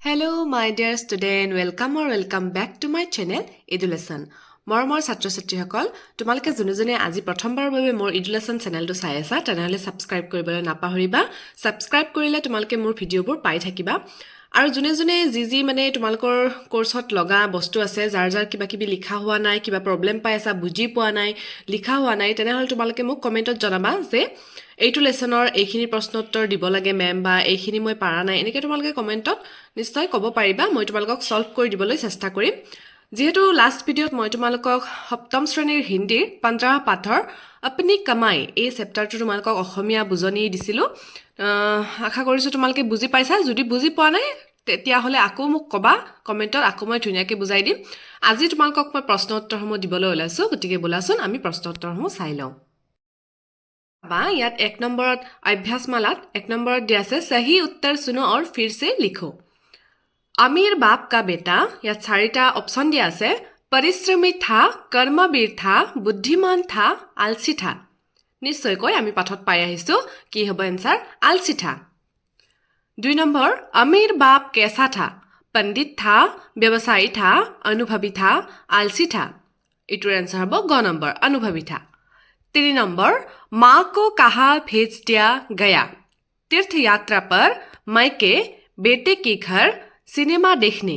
Hello, my dear student. Welcome back to my channel, Eduleson. মৰমৰ ছাত্ৰ-ছাত্ৰীসকল, তোমালোকে যোনে আজি প্ৰথমবাৰৰ বাবে মোৰ Eduleson চেনেলটো চাই আছা, তেনেহলে সাবস্ক্ৰাইব কৰিবলৈ নাপাহৰিবা। সাবস্ক্ৰাইব কৰিলে তোমালোকে মোৰ ভিডিঅ'বোৰ পাই থাকিবা। আৰু যোনে যি মানে তোমালোকৰ কোৰ্সত লগা বস্তু আছে, যাৰ কিবা লিখা হোৱা নাই, কিবা প্ৰবলেম পাই আছা, বুজি পোৱা নাই, লিখা হোৱা নাই, তেনেহলে তোমালোকে মোক কমেন্টত জনাবা যে এইটো লেসনৰ এইখিনি প্ৰশ্ন উত্তৰ দিব লাগে মেম বা এইখিনি মই পাৰা নাই, এনেকৈ তোমালোকে কমেন্টত নিশ্চয় ক'ব পাৰিবা। মই তোমালোকক সলভ কৰি দিবলৈ চেষ্টা কৰিম। যেহেতু লাষ্ট ভিডিঅ'ত মই তোমালোকক সপ্তম শ্ৰেণীৰ হিন্দীৰ 15 পাঠৰ अपनी कमाई এই চেপ্টাৰটো তোমালোকক অসমীয়া বুজনি দিছিলো। আশা কৰিছো তোমালোকে বুজি পাইছা। যদি বুজি পোৱা নাই তেতিয়াহলে আকৌ মোক কবা কমেন্টত, আকৌ মই ধুনীয়াকৈ বুজাই দিম। আজি তোমালোকক মই প্ৰশ্ন উত্তৰসমূহ দিবলৈ ওলাইছো, গতিকে বলাচোন আমি প্ৰশ্ন উত্তৰসমূহ চাই লওঁ। ইয়াত 1 নম্বৰত अभ्यासमालात 1 নম্বৰত দিয়া আছে सही उत्तर सुनो और फिर से लिखो। अमीर बाप का बेटा, यात 4টা ऑप्शन दिया আছে। परिश्रमी था, कर्मवीर था, बुद्धिमान था, आलसी था। निश्चयকৈ আমি পাঠত পাই আহিছো কি হ'ব आंसर आलसी था। 2 नंबर अमीर बाप कैसा था? पंडित था, व्यवसायी था, अनुभवी था, आलसी था। इटुर आंसर হ'ব ग नंबर अनुभवी था। 3 नंबर माँ को कहाँ भेज दिया गया? तीर्थ यात्रा पर, मायके, बेटे के घर, सिनेमा देखने।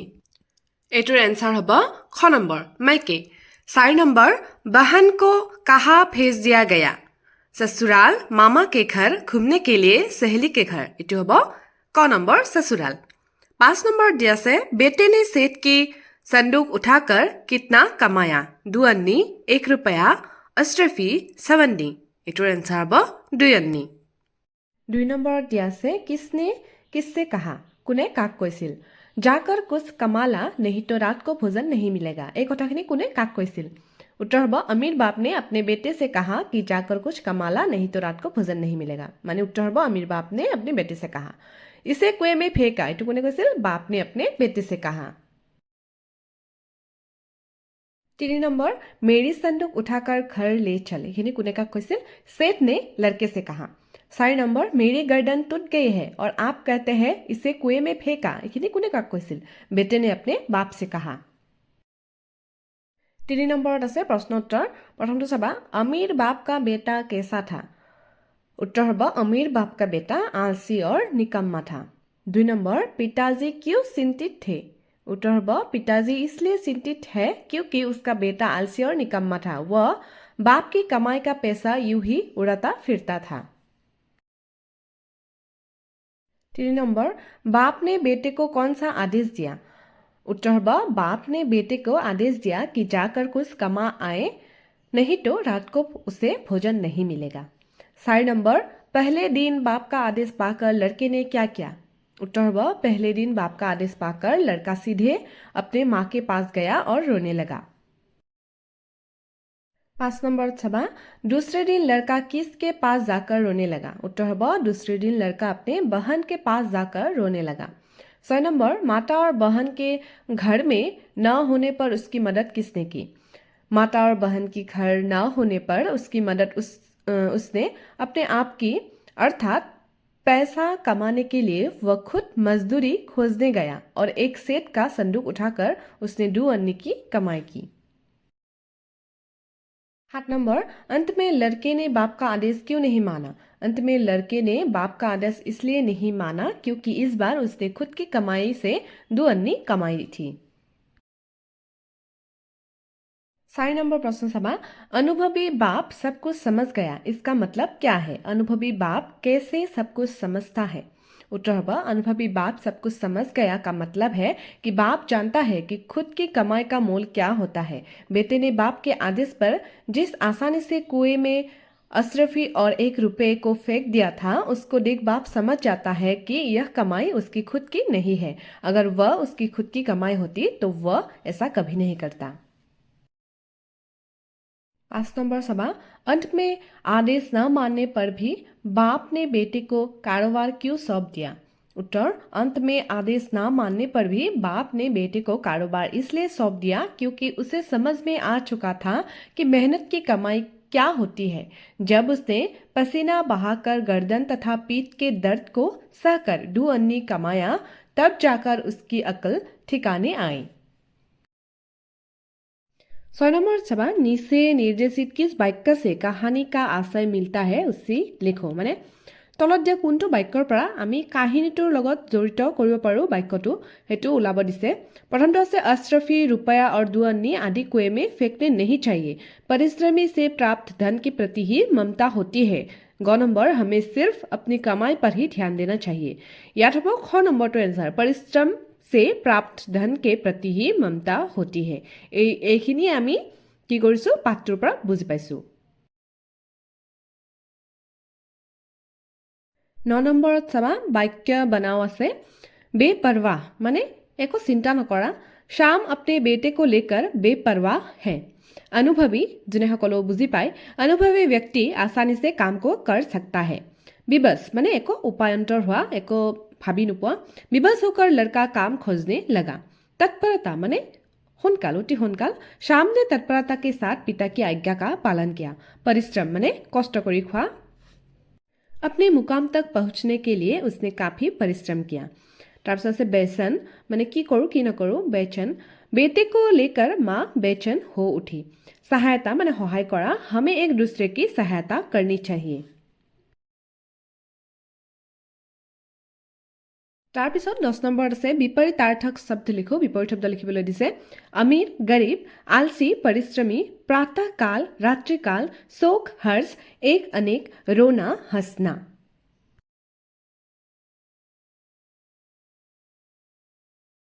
इटुर आंसर হ'ব ख नंबर मायके। 4 नंबर बहन को कहाँ भेज दिया गया? ससुराल, मामा के घर, घूमने के लिए, सहेली के घर। इटु হ'ব क नंबर ससुराल। 5 नंबर दिया से बेटे ने सेठ की संदूक उठाकर कितना कमाया? 2 अन्नी, 1 रुपया, अशरफी, 7 अन्नी। इटुर आंसर হ'ব 2 अन्नी। 2 नंबर दिया से किसने किससे कहा? कुने काक কৈছিল? जाकर कुछ कमाला, नहीं तो रात को भोजन नहीं मिलेगा। एक কথাখিনি कुने काक কৈছিল? उत्तर হ'ব अमीर बाप ने अपने बेटे से कहा कि जाकर कुछ कमाला, नहीं तो रात को भोजन नहीं मिलेगा। माने उत्तर হ'ব अमीर बाप ने अपने बेटे से कहा। इसे कुएं में फेंका, এইটো কোনে কৈছিল? बाप ने अपने बेटे से कहा। 3 नंबर मेरी संदूक उठाकर घर ले चले, এইখিনি কোনে কাক কৈছিল? सेठ ने लड़के से कहा। 4 नंबर मेरी गर्दन टूट गई है और आप कहते हैं इसे कुएं में फेंका, এইখিনি কোনে কাক কৈছিল? बेटे ने अपने बाप से कहा। 3 नंबरत আছে प्रश्न उत्तर। प्रथमটো চাবা अमीर बाप का बेटा कैसा था? उत्तर হ'ব अमीर बाप का बेटा आलसी और निकम्मा था। 2 नंबर पिताजी क्यों चिंतित थे? उत्तर होगा पिताजी इसलिए चिंतित है क्योंकि उसका बेटा आलसी और निकम्मा था। वह बाप की कमाई का पैसा यूं ही उड़ाता फिरता था। 3 नंबर बाप ने बेटे को कौन सा आदेश दिया? उत्तर होगा बाप ने बेटे को आदेश दिया कि जाकर कुछ कमा आए, नहीं तो रात को उसे भोजन नहीं मिलेगा। 4 नंबर पहले दिन बाप का आदेश पाकर लड़के ने क्या किया? उत्तर होगा पहले दिन बाप का आदेश पाकर लड़का सीधे अपने माँ के पास गया और रोने लगा। 5 नंबर छबा दूसरे दिन लड़का किसके पास जाकर रोने लगा? उत्तर होगा दूसरे दिन लड़का अपने बहन के पास जाकर रोने लगा। 6 नंबर माता और बहन के घर में न होने पर उसकी मदद किसने की? माता और बहन की घर न होने पर उसकी मदद उसने अपने आप की, अर्थात पैसा कमाने के लिए वह खुद मजदूरी खोजने गया और एक सेठ का संदूक उठाकर उसने 2 अन्नी की कमाई की। 7 नंबर अंत में लड़के ने बाप का आदेश क्यों नहीं माना? अंत में लड़के ने बाप का आदेश इसलिए नहीं माना क्योंकि इस बार उसने खुद की कमाई से 2 अन्नी कमाई थी। 4 नंबर प्रश्न सभा अनुभवी बाप सब कुछ समझ गया, इसका मतलब क्या है? अनुभवी बाप कैसे सब कुछ समझता है? उत्तर होगा अनुभवी बाप सब कुछ समझ गया का मतलब है कि बाप जानता है कि खुद की कमाई का मोल क्या होता है। बेटे ने बाप के आदेश पर जिस आसानी से कुएं में अशरफी और 1 रुपये को फेंक दिया था, उसको देख बाप समझ जाता है कि यह कमाई उसकी खुद की नहीं है। अगर वह उसकी खुद की कमाई होती तो वह ऐसा कभी नहीं करता। 5 नंबर सभा अंत में आदेश न मानने पर भी बाप ने बेटे को कारोबार क्यों सौंप दिया? उत्तर अंत में आदेश न मानने पर भी बाप ने बेटे को कारोबार इसलिए सौंप दिया क्योंकि उसे समझ में आ चुका था कि मेहनत की कमाई क्या होती है। जब उसने पसीना बहाकर गर्दन तथा पीठ के दर्द को सहकर 2 अन्नी कमाया तब जाकर उसकी अकल ठिकाने आई। 6 नंबर चाবা नीचे निर्देशित किस वाक्य से कहानी का आशय मिलता है उसी लिखो মানে তলত দিয়া কোনটো বাক্যৰ পৰা আমি কাহিনীটোৰ লগত জড়িত কৰিব পাৰো বাক্যটো হেতু ওলাব দিছে। প্ৰথমটো আছে अशरफी रुपया और दुअन्नी आदि कुएं में फेंकने नहीं चाहिए। परिश्रमी से प्राप्त धन के प्रति ही ममता होती है। ग नंबर हमें सिर्फ अपनी कमाई पर ही ध्यान देना चाहिए। याद হ'ব ख नंबरটো एन्सार परिश्रम से प्राप्त धन के प्रति ही ममता होती है। এইখিনি আমি কি কৰিছো পাঠটোৰ পৰা বুজি পাইছো। 9 নম্বৰত চাবা বাক্য बनाओ আছে बेपरवाह माने एको चिंता नकरा। शाम अपने बेटे को लेकर बेपरवाह है। अनुभवी जिन्हें सकलो बुझी पाए अनुभवी व्यक्ति आसानी से काम को कर सकता है। विवश माने एको उपायंतर हुआ एको भाभी नुपुआ। विवश होकर लड़का काम खोजने लगा। तत्परता माने हुनकाल उठी हुनकाल। शाम ने तत्परता के साथ पिता की आज्ञा का पालन किया। परिश्रम माने कष्ट करी खुआ। अपने मुकाम तक पहुंचने के लिए उसने काफी परिश्रम किया। तरह से बेचैन माने की करूँ की न करूँ बेचैन। बेटे को लेकर माँ बेचैन हो उठी। सहायता माने सहाय करा। हमें एक दूसरे की सहायता करनी चाहिए। तार पिছত 10 नंबर আছে विपरीतार्थक शब्द लिखो। विपरीत शब्द लिखिবলৈ দিছে अमीर गरीब आलसी परिश्रमी प्रातःकाल रात्रिकाल शोक हर्ष एक अनेक रोना हंसना।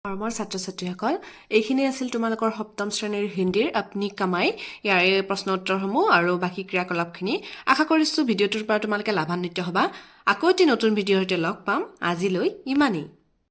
মৰমৰ ছাত্ৰ ছাত্ৰীসকল এইখিনি আছিল তোমালোকৰ সপ্তম শ্ৰেণীৰ হিন্দীৰ আপনি কামাই ইয়াৰে প্ৰশ্ন উত্তৰসমূহ আৰু বাকি ক্ৰিয়াকলাপখিনি। আশা কৰিছো ভিডিঅ'টোৰ পৰা তোমালোকে লাভান্বিত হ'বা। আকৌ এটি নতুন ভিডিঅ'ৰ সৈতে লগ পাম। আজিলৈ ইমানেই।